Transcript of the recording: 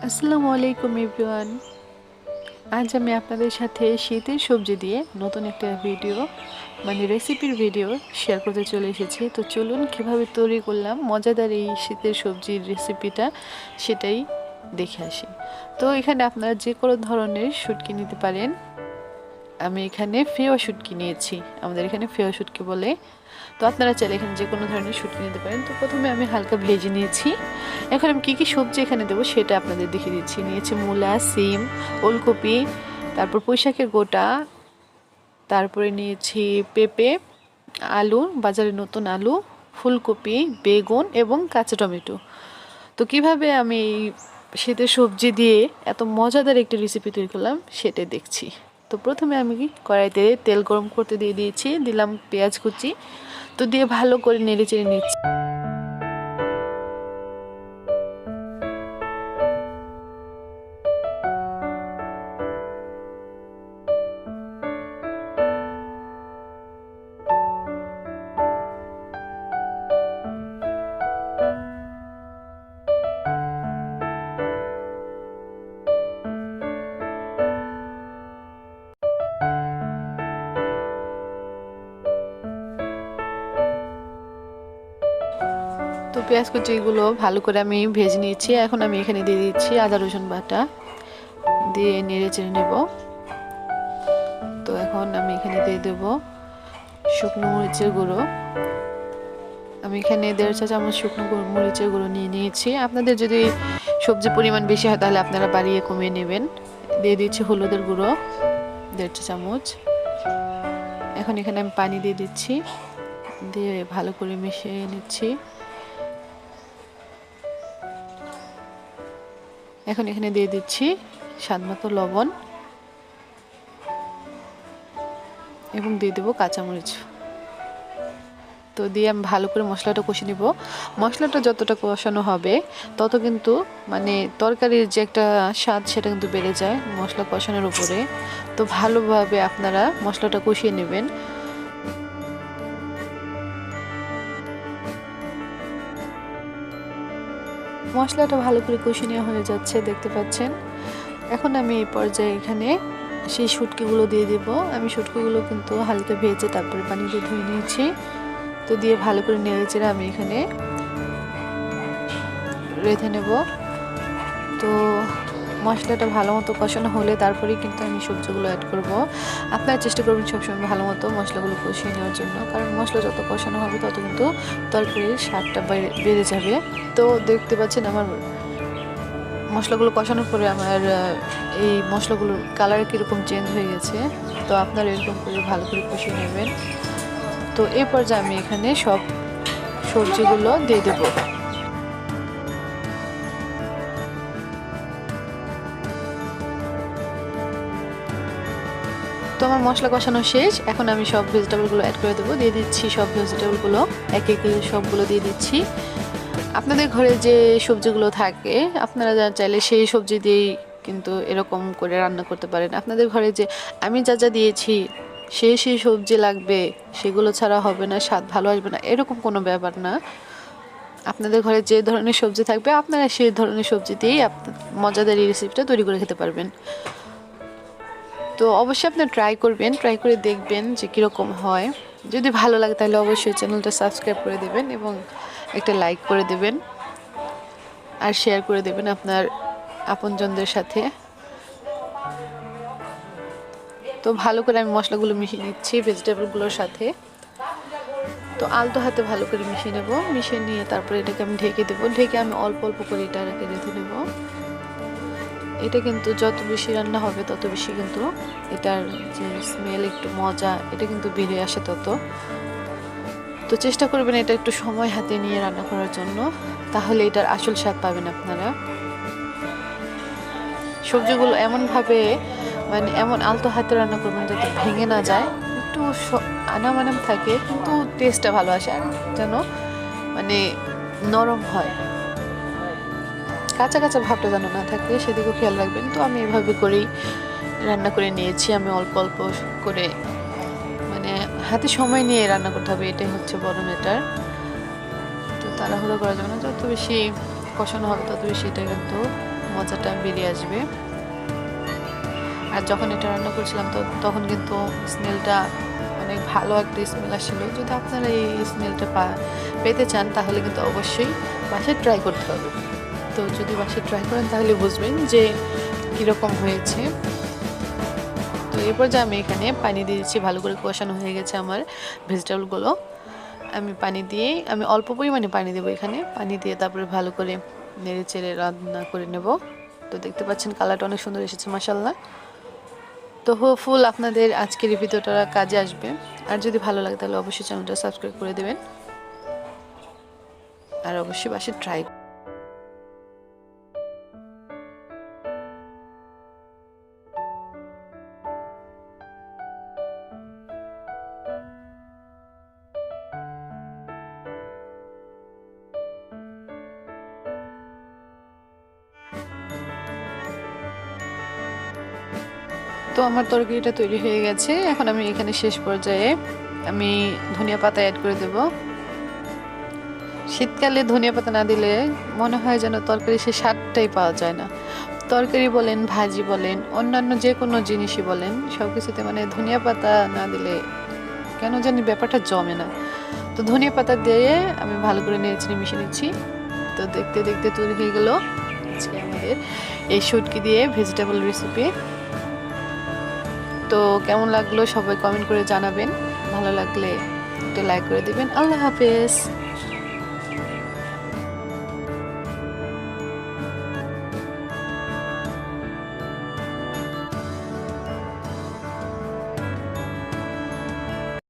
আসসালামু আলাইকুম এভরিওয়ান। আজ আমি আপনাদের সাথে শীতের সবজি দিয়ে নতুন একটা ভিডিও রেসিপির ভিডিও শেয়ার করতে চলে এসেছি। তো চলুন কিভাবে তৈরি করলাম মজাদার এই শীতের সবজির রেসিপিটা, সেটাই দেখে আসি। তো এখানে আপনারা যে কোনো ধরনের শুটকি নিতে পারেন। আমি এখানে ফেওয়া শুটকি নিয়েছি, আমাদের এখানে ফেওয়া শুটকি বলে। তো আপনারা চাইলে এখানে যে কোনো ধরনের শুটকি নিতে পারেন। তো প্রথমে আমি হালকা ভেজে নিয়েছি। এখন আমি কী সবজি এখানে দেবো সেটা আপনাদের দেখিয়ে দিচ্ছি। নিয়েছি মূলা, সিম, ওলকপি, তারপর পুঁইশাকের গোটা, তারপরে নিয়েছি পেঁপে, আলু, বাজারের নতুন আলু, ফুলকপি, বেগুন এবং কাঁচা টমেটো। তো কিভাবে আমি এই শীতের সবজি দিয়ে এত মজাদার একটি রেসিপি তৈরি করলাম সেটাই দেখছি। তো প্রথমে আমি কড়াইতে তেল গরম করতে দিয়ে দিয়েছি, দিলাম পেঁয়াজ কুচি। তো দিয়ে ভালো করে নেড়ে চেড়ে নিচ্ছি। তো পেঁয়াজ কুচিগুলো ভালো করে আমি ভেজে নিয়েছি। এখন আমি এখানে দিয়ে দিচ্ছি আদা রসুন বাটা, দিয়ে নেড়ে চেড়ে নেব। তো এখন আমি এখানে দিয়ে দেব শুকনো মরিচের গুঁড়ো। আমি এখানে 1.5 চা চামচ শুকনো মরিচের গুঁড়ো নিয়ে নিয়েছি। আপনাদের যদি সবজির পরিমাণ বেশি হয় তাহলে আপনারা বাড়িয়ে কমিয়ে নেবেন। দিয়ে দিচ্ছি হলুদের গুঁড়ো 1.5 চা চামচ। এখন এখানে আমি পানি দিয়ে দিচ্ছি, দিয়ে ভালো করে মিশিয়ে নিচ্ছি। এখন এখানে দিয়ে দিচ্ছি স্বাদমতো লবণ এবং দিয়ে দেবো কাঁচামরিচ। তো দিয়ে আমি ভালো করে মশলাটা কষে নিব। মশলাটা যতটা কষানো হবে তত কিন্তু তরকারির যে একটা স্বাদ সেটা কিন্তু বেড়ে যায় মশলা কষানোর উপরে। তো ভালোভাবে আপনারা মশলাটা কষিয়ে নেবেন। মশলাটা ভালো করে কষিয়ে নেওয়া হয়ে যাচ্ছে, দেখতে পাচ্ছেন। এখন আমি এই পর্যায়ে এখানে সেই শুটকিগুলো দিয়ে দেব। আমি শুটকিগুলো কিন্তু হালকা ভেজে তারপরে পানি দিয়ে ধুয়ে নিয়েছি। তো দিয়ে ভালো করে নেড়ে চেড়ে আমি এখানে রেঁধে নেব। তো মশলাটা ভালো মতো কষানো হলে তারপরেই কিন্তু আমি সবজিগুলো অ্যাড করব। আপনারা চেষ্টা করবেন সবসময় ভালো মতো মশলাগুলো কষিয়ে নেওয়ার জন্য, কারণ মশলা যত কষানো হবে তত কিন্তু তরকারির স্বাদটা বেড়ে যাবে। তো দেখতে পাচ্ছেন আমার মশলাগুলো কষানোর পরে আমার এই মশলাগুলোর কালার কীরকম চেঞ্জ হয়ে গেছে। তো আপনারা এরকম করে ভালো করে কষিয়ে নেবেন। তো এই পর্যায়ে আমি এখানে সব সবজিগুলো দিয়ে দেবো। তো আমার মশলা কষানো শেষ। এখন আমি সব ভেজিটেবলগুলো অ্যাড করে দেবো। দিয়ে দিচ্ছি সব ভেজিটেবলগুলো এক এক করে সবগুলো দিয়ে দিচ্ছি। আপনাদের ঘরে যে সবজিগুলো থাকে আপনারা চাইলে সেই সবজি দিয়েই কিন্তু এরকম করে রান্না করতে পারেন। আপনাদের ঘরে যে আমি যা যা দিয়েছি সেই সবজি লাগবে, সেগুলো ছাড়া হবে না, স্বাদ ভালো আসবে না, এরকম কোনো ব্যাপার না। আপনাদের ঘরে যে ধরনের সবজি থাকবে আপনারা সেই ধরনের সবজি দিয়েই মজাদার এই রেসিপিটা তৈরি করে খেতে পারবেন। তো অবশ্যই আপনি ট্রাই করবেন, ট্রাই করে দেখবেন যে কীরকম হয়। যদি ভালো লাগে তাহলে অবশ্যই চ্যানেলটা সাবস্ক্রাইব করে দেবেন এবং একটা লাইক করে দেবেন আর শেয়ার করে দেবেন আপনার আপনজনদের সাথে। তো ভালো করে আমি মশলাগুলো মিশিয়ে নিচ্ছি ভেজিটেবলগুলোর সাথে। তো আলতো হাতে ভালো করে মিশিয়ে নেব। মিশিয়ে নিয়ে তারপরে এটাকে আমি ঢেকে দেবো। ঢেকে আমি অল্প অল্প করে এটা রেখে নেব। এটা কিন্তু যত বেশি রান্না হবে তত বেশি কিন্তু এটার যে স্মেল, একটু মজা, এটা কিন্তু বেড়ে আসে তত। তো চেষ্টা করবেন এটা একটু সময় হাতে নিয়ে রান্না করার জন্য, তাহলে এটার আসল স্বাদ পাবেন আপনারা। সবজিগুলো এমনভাবে এমন আলতো হাতে রান্না করবেন যাতে ভেঙে না যায়, একটু আনাম থাকে কিন্তু টেস্টটা ভালো আসে, আর যেন নরম হয়, কাঁচা কাঁচা ভাবটা যেন না থাকে সেদিকেও খেয়াল রাখবেন। তো আমি এভাবে করেই রান্না করে নিয়েছি। আমি অল্প অল্প করে হাতে সময় নিয়ে রান্না করতে হবে, এটাই হচ্ছে বড় ম্যাটার। তো তাড়াহুড়ো করা যাবে না, যত বেশি কষানো হবে তত বেশি এটা কিন্তু মজাটা বেরিয়ে আসবে। আর যখন এটা রান্না করছিলাম তো তখন কিন্তু স্মেলটা অনেক ভালো একটা স্মেল আসছিল। যদি আপনারা এই স্মেলটা পেতে চান তাহলে কিন্তু অবশ্যই বাসায় ট্রাই করতে হবে। তো যদি বাসায় ট্রাই করেন তাহলে বুঝবেন যে কীরকম হয়েছে। তো এরপর যে আমি এখানে পানি দিয়ে দিচ্ছি, ভালো করে কষানো হয়ে গেছে আমার ভেজিটেবলগুলো। আমি অল্প পরিমাণে পানি দেবো এখানে। পানি দিয়ে তারপরে ভালো করে নেড়ে চেড়ে রান্না করে নেব। তো দেখতে পাচ্ছেন কালারটা অনেক সুন্দর এসেছে মাশাআল্লাহ। তো হোপফুল আপনাদের আজকের এই ভিডিওটা কাজে আসবে। আর যদি ভালো লাগে তাহলে অবশ্যই চ্যানেলটা সাবস্ক্রাইব করে দেবেন, আর অবশ্যই বাসায় ট্রাই। তো আমার তরকারিটা তৈরি হয়ে গেছে। এখন আমি এখানে শেষ পর্যায়ে আমি ধনিয়া পাতা অ্যাড করে দেব। শীতকালে ধনিয়া পাতা না দিলে মনে হয় যেন তরকারি সে স্বাদটাই পাওয়া যায় না। তরকারি বলেন, ভাজি বলেন, অন্যান্য যে কোনো জিনিসই বলেন, সব কিছুতে মানে ধনিয়া পাতা না দিলে কেন জানি ব্যাপারটা জমে না। তো ধনিয়া পাতা দিয়ে আমি ভালো করে নেড়ে মিশিয়ে নিচ্ছি। তো দেখতে দেখতে তৈরি হয়ে গেল আজকে আমাদের এই শুটকি দিয়ে ভেজিটেবল রেসিপি। তো কেমন লাগলো সবাই কমেন্ট করে জানাবেন। ভালো লাগলে একটা লাইক করে দিবেন। আল্লাহ হাফেজ।